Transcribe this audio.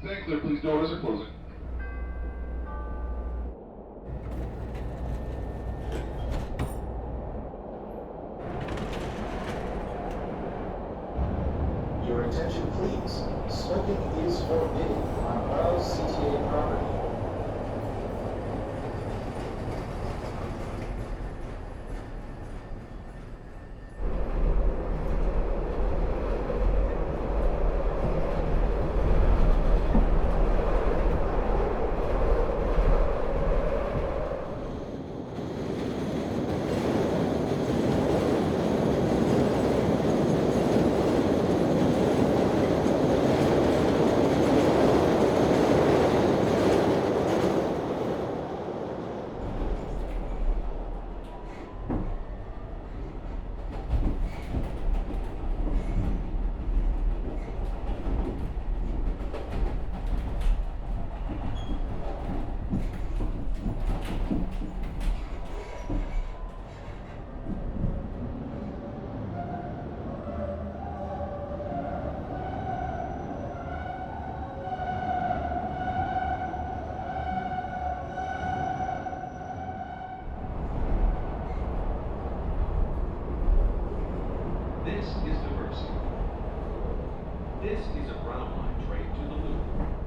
St. Clair, please, doors are closing. Your attention, please. Smoking is forbidden on all CTA property. This is Diversey. This is a Brown Line train to the Loop.